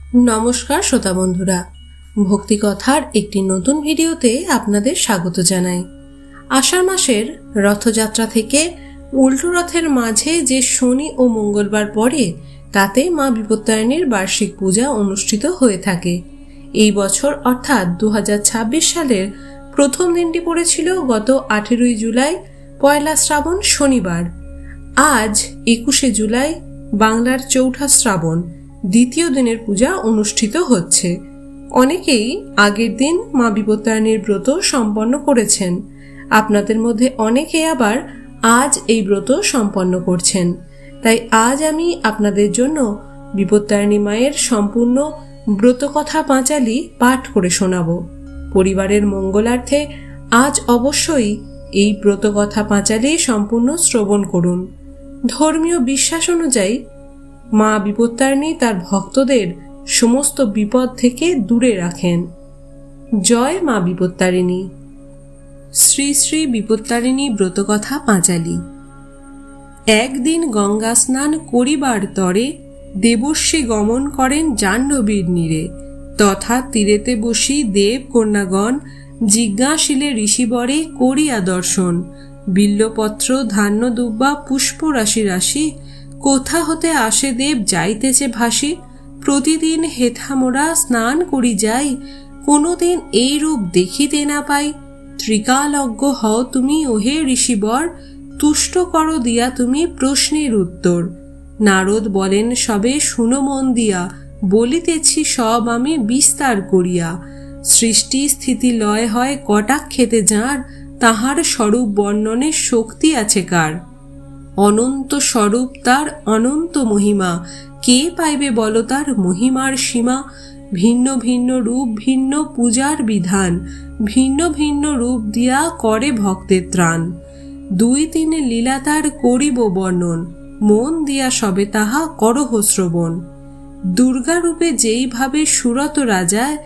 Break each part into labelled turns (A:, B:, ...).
A: নমস্কার শ্রোতা বন্ধুরা, ভক্তিকথার একটি নতুন ভিডিওতে আপনাদের স্বাগত জানাই। আষাঢ় মাসের রথযাত্রা থেকে উল্টো রথের মাঝে যে শনি ও মঙ্গলবার পড়ে তাতে মা বিপত্তারিণীর বার্ষিক পূজা অনুষ্ঠিত হয়ে থাকে। এই বছর অর্থাৎ 2026 সালের প্রথম দিনটি পড়েছিল গত 18 জুলাই, পয়লা শ্রাবণ শনিবার। আজ 21 জুলাই, বাংলার চৌঠা শ্রাবণ, দ্বিতীয় দিনের পূজা অনুষ্ঠিত হচ্ছে। অনেকেই আগের দিন মা বিপত্তারিণীর ব্রত সম্পন্ন করেছেন। আপনাদের মধ্যে অনেকে আবার আজ এই ব্রত সম্পন্ন করছেন। তাই আজ আমি আপনাদের জন্য বিপত্তারিণী মায়ের সম্পূর্ণ ব্রতকথা পাঁচালী পাঠ করে শোনাব। পরিবারের মঙ্গলার্থে আজ অবশ্যই এই ব্রতকথা পাঁচালী সম্পূর্ণ শ্রবণ করুন। ধর্মীয় বিশ্বাস অনুযায়ী মা বিপত্তারিণী তার ভক্তদের সমস্ত বিপদ থেকে দূরে রাখেন। জয় মা বিপত্তারিণী। শ্রী শ্রী বিপত্তারিণী ব্রতকথা পাঁচালী। একদিন গঙ্গা স্নান করিবার তরে দেবর্ষি গমন করেন জাহ্নবীর নীরে। তথা তীরেতে বসি দেব কন্যাগণ জিজ্ঞাসিলে ঋষিবরে করিয়া দর্শন। বিল্লপত্র ধান্য দুব্বা পুষ্প রাশি রাশি কোথা হতে আসে দেব যাইতেছে ভাসি। প্রতিদিন হেথা মোরা স্নান করি যাই, কোনোদিন এই রূপ দেখিতে না পাই। ত্রিকালজ্ঞ হও তুমি ওহে ঋষিবর, তুষ্ট করো দিয়া তুমি প্রশ্নের উত্তর। নারদ বলেন সবে শুনো মন দিয়া, বলিতেছি সব আমি বিস্তার করিয়া। সৃষ্টি স্থিতি লয় হয় কটাক্ষেতে যাঁর, তাহার স্বরূপ বর্ণনে শক্তি আছে কার। অনন্ত স্বরূপ তার অনন্ত মহিমা, কে পাইবে বল তার মহিমার সীমা। ভিন্ন ভিন্ন রূপ ভিন্ন পূজার বিধান, ভিন্ন ভিন্ন রূপ দিয়া করে ভক্তের ত্রাণ। দুই তিন লীলা তার করিব বর্ণন, মন দিয়া সবে তাহা করহ শ্রবণ। দুর্গা রূপে যেইভাবে সুরত রাজায়,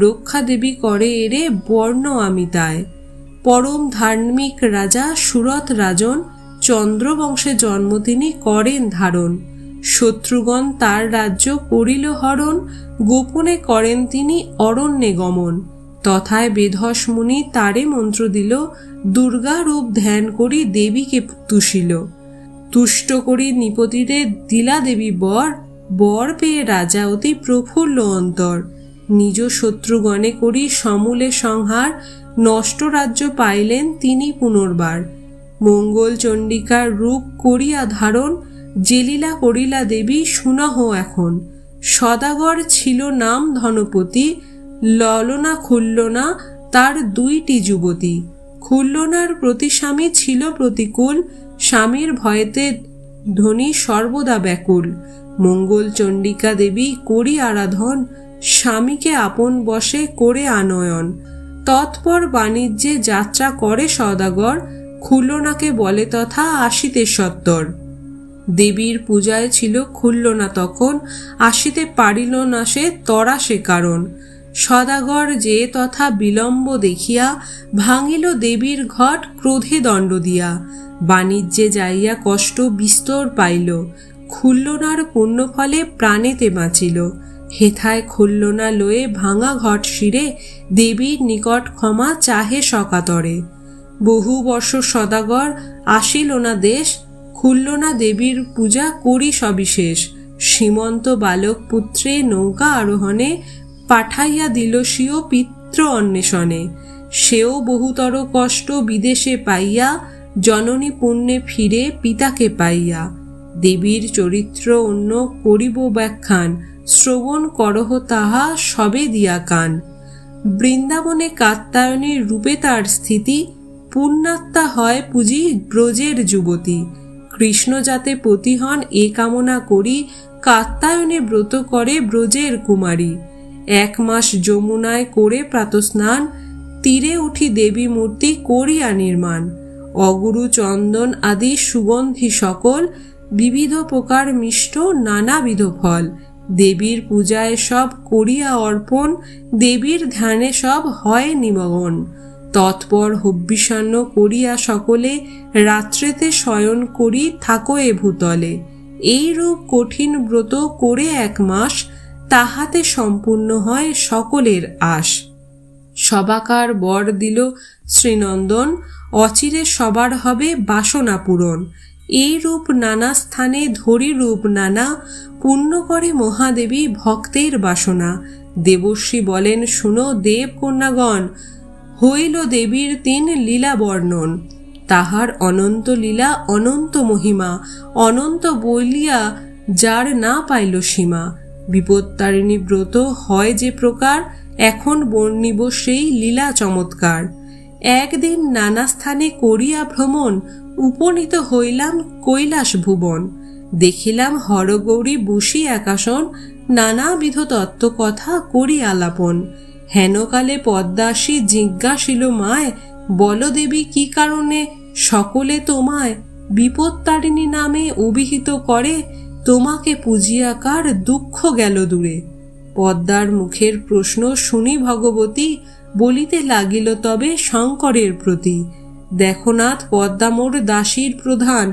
A: রক্ষা দেবী করে এরে বর্ণ আমি তাই। পরম ধার্মিক রাজা সুরত রাজন, চন্দ্রবংশে জন্ম তিনি করেন ধারণ। শত্রুগণ তার রাজ্য করিল হরণ, গোপনে করেন তিনি অরণ্যে গমন। তথায় বেধস মুনি তারে মন্ত্র দিল, দুর্গা রূপ ধ্যান করি দেবীকে তুষিল। তুষ্ট করি নিপতিরে দিলা দেবী বর, বর পেয়ে রাজা অতি প্রফুল্ল অন্তর। নিজ শত্রুগণে করি সমূলে সংহার, নষ্ট রাজ্য পাইলেন তিনি পুনর্বার। মঙ্গল চণ্ডিকার রূপ করিয়া ধারণ, জেলীলা করিলা দেবী শুনহ এখন। সদাগর ছিল নাম ধনপতি, ললনা খুল্লনা তার দুইটি যুবতী। খুল্লনার প্রতি স্বামী ছিল প্রতিকূল, স্বামীর ভয়েতে ধনী সর্বদা ব্যাকুল। মঙ্গল চণ্ডিকা দেবী করি আরাধন, স্বামীকে আপন বশে করে আনয়ন। তৎপর বাণিজ্যে যাত্রা করে সদাগর, খুল্লনাকে বলে তথা আসিতে সত্তর। দেবীর পূজায় ছিল খুল্লনা তখন, আসিতে পারিল না সে তরা সে কারণ। সদাগর যে তথা বিলম্ব দেখিয়া, ভাঙিল দেবীর ঘট ক্রোধে দণ্ড দিয়া। বাণিজ্যে যাইয়া কষ্ট বিস্তর পাইল, খুল্লনার পুণ্যফলে প্রাণেতে বাঁচিল। হেথায় খুল্লনা লয়ে ভাঙা ঘট শিরে, দেবীর নিকট ক্ষমা চাহে সকাতরে। বহু বর্ষ সদাগর আসিল না দেশ, খুল্লনা দেবীর পূজা করি সবিশেষ। সীমন্ত বালক পুত্রে নৌকা আরোহণে, পাঠাইয়া দিল স্বীয় পিতৃ অন্বেষণে। সেও বহুতর কষ্ট বিদেশে পাইয়া, জননী পুণ্যে ফিরে পিতাকে পাইয়া। দেবীর চরিত্র অন্য করিব ব্যাখ্যান, শ্রবণ করহ তাহা সবে দিয়া কান। বৃন্দাবনে কাত্যায়নীর রূপে তার স্থিতি, পুণ্যাত্মা হয় পূজি ব্রজের যুবতী। কৃষ্ণ যাতে পতি হন এ কামনা করি, কাত্যায়নে ব্রত করে ব্রজের কুমারী। 1 মাস যমুনায় করে প্রাতস্নান, তীরে উঠি দেবী মূর্তি করিয়া নির্মাণ। অগুরু চন্দন আদি সুগন্ধি সকল, বিবিধ প্রকার মিষ্ট নানাবিধ ফল। দেবীর পূজায় সব করিয়া অর্পণ, দেবীর ধ্যানে সব হয় নিমগ্ন। তৎপর হব্যিষান্ন করিয়া সকলে, রাত্রেতে শয়ন করি থাকো এ ভূতলে। এই রূপ কঠিন ব্রত করে 1 মাস, তাহাতে সম্পূর্ণ হয় সকলের আশ। সবাকার বর দিল শ্রীনন্দন, অচিরে সবার হবে বাসনা পূরণ। এই রূপ নানা স্থানে ধরি রূপ নানা, পূর্ণ করে মহাদেবী ভক্তের বাসনা। দেবর্ষি বলেন শুনো দেব কন্যাগণ, হইল দেবীর 3 লীলা বর্ণন। তাহার অনন্ত লীলা অনন্ত মহিমা, অনন্ত বলিয়া যার না পাইল সীমা। বিপত্তারিণী ব্রত হয় যে প্রকার, এখন বর্ণিব সেই লীলা চমৎকার। একদিন নানা স্থানে করিয়া ভ্রমণ, উপনীত হইলাম কৈলাস ভুবন। দেখিলাম হরগৌরী বসি একাসন, নানাবিধ তত্ত্ব কথা করি আলাপন। হেনকালে পদ্মাসী জিজ্ঞাসিল মায়, বল দেবী কি কারণে সকলে তোমায় বিপত্তারিণী নামে অভিহিত করে, তোমাকে পুজিয়াকার দুঃখ গেল দূরে। পদ্মার মুখের প্রশ্ন শুনি ভগবতী, বলিতে লাগিল তবে শঙ্করের প্রতি। দেখো নাথ পদ্মা মোর দাসীর প্রধান,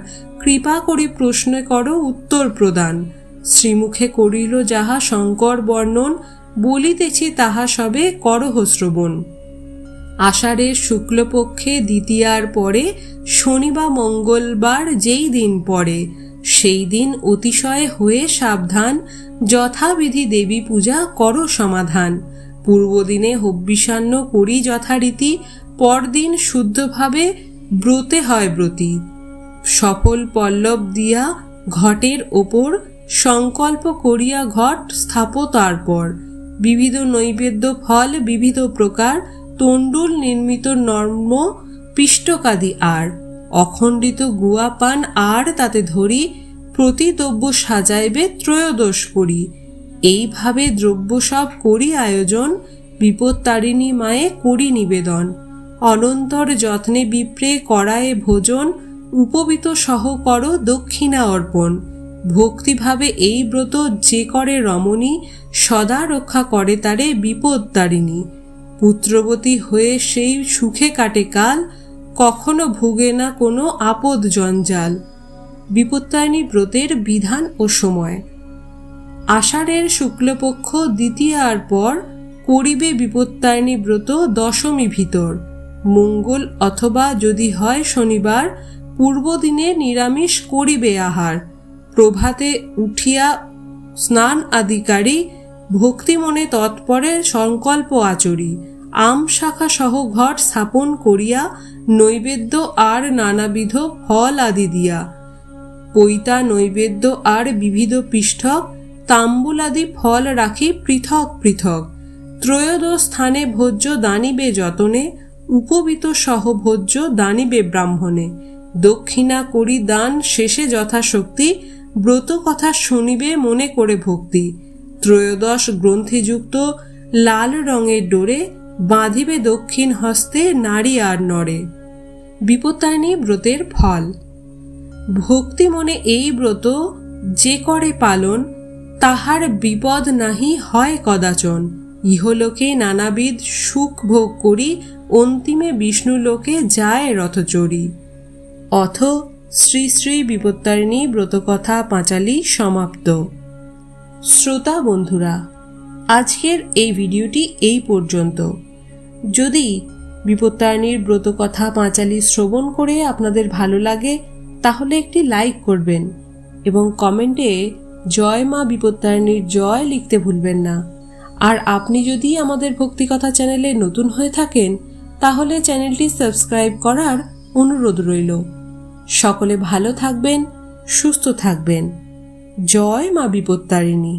A: কৃপা করে প্রশ্ন করো উত্তর প্রদান। শ্রীমুখে করিল যাহা শঙ্কর বর্ণন, বলিতেছি তাহা সবে করহ শ্রবণ। আষাঢ়ের শুক্লপক্ষে দ্বিতীয়ার পরে, শনি বা মঙ্গলবার যেই দিন পড়ে, সেই দিন অতিশয় হয়ে সাবধান, যথাবিধি দেবী পূজা করো সমাধান। পূর্বদিনে হব্যিসান্ন করি যথারীতি, পরদিন শুদ্ধভাবে ব্রতে হয় ব্রতী। সফল পল্লব দিয়া ঘটের ওপর, সংকল্প করিয়া ঘট স্থাপ তারপর। বিবিধ নৈবেদ্য ফল বিবিধ প্রকার, তণ্ডুল নির্মিত নর্ম পিষ্টকাদি আর। অখণ্ডিত গুয়া পান আর তাতে ধরি, প্রতি দ্রব্য সাজাইবে ত্রয়োদশ করি। এইভাবে দ্রব্য সব করি আয়োজন, বিপত্তারিণী মায়ে করি নিবেদন। অনন্তর যত্নে বিপ্রে করায়ে ভোজন, উপবিত সহ কর দক্ষিণা অর্পণ। ভক্তিভাবে এই ব্রত যে করে রমণী, সদা রক্ষা করে তারে বিপত্তারিণী। পুত্রবতী হয়ে সেই সুখে কাটে কাল, কখনো ভুগে না কোনো আপদ জঞ্জাল। বিপত্তারিণী ব্রতের বিধান ও সময়। আষাঢ়ের শুক্লপক্ষ দ্বিতীয়ার পর, করিবে বিপত্তারিণী ব্রত দশমী ভিতর। মঙ্গল অথবা যদি হয় শনিবার, পূর্বদিনে নিরামিষ করিবে আহার। প্রভাতে উঠিয়া স্নান আদিকারী, ভক্তি মনে তৎপরে সংকল্প আচরি। আম শাখা সহ ঘট স্থাপন করিয়া, নৈবেদ্য আর নানাবিধ ফল আদি দিয়া। পৈতা নৈবেদ্য আর বিবিধ পৃষ্ঠক, তাম্বুলাদি ফল রাখি পৃথক পৃথক। ত্রয়োদশ স্থানে ভোজ্য দানিবে যতনে, উপবিত সহ ভোজ্য দানিবে ব্রাহ্মণে। দক্ষিণা করি দান শেষে যথাশক্তি, ব্রত কথা শুনিবে মনে করে ভক্তি। ত্রয়োদশ গ্রন্থিযুক্ত লাল রঙের ডোরে, বাঁধিবে দক্ষিণ হস্তে নারী আর নরে। বিপত্তারিণী ব্রতের ফল। ভক্তি মনে এই ব্রত যে করে পালন, তাহার বিপদ নাহি হয় কদাচন। ইহলোকে নানাবিধ সুখ ভোগ করি, অন্তিমে বিষ্ণুলোকে যায় রথচড়ি। অথ শ্রী শ্রী বিপত্তারিণী ব্রতকথা পাঁচালী সমাপ্ত। শ্রোতা বন্ধুরা, আজকের এই ভিডিওটি এই পর্যন্ত। যদি বিপত্তারিণীর ব্রতকথা পাঁচালী শ্রবণ করে আপনাদের ভালো লাগে, তাহলে একটি লাইক করবেন এবং কমেন্টে জয় মা বিপত্তারিণীর জয় লিখতে ভুলবেন না। আর আপনি যদি আমাদের ভক্তিকথা চ্যানেলে নতুন হয়ে থাকেন, তাহলে চ্যানেলটি সাবস্ক্রাইব করার অনুরোধ রইল। সকলে ভালো থাকবেন, সুস্থ থাকবেন। জয় মা বিপত্তারিণী।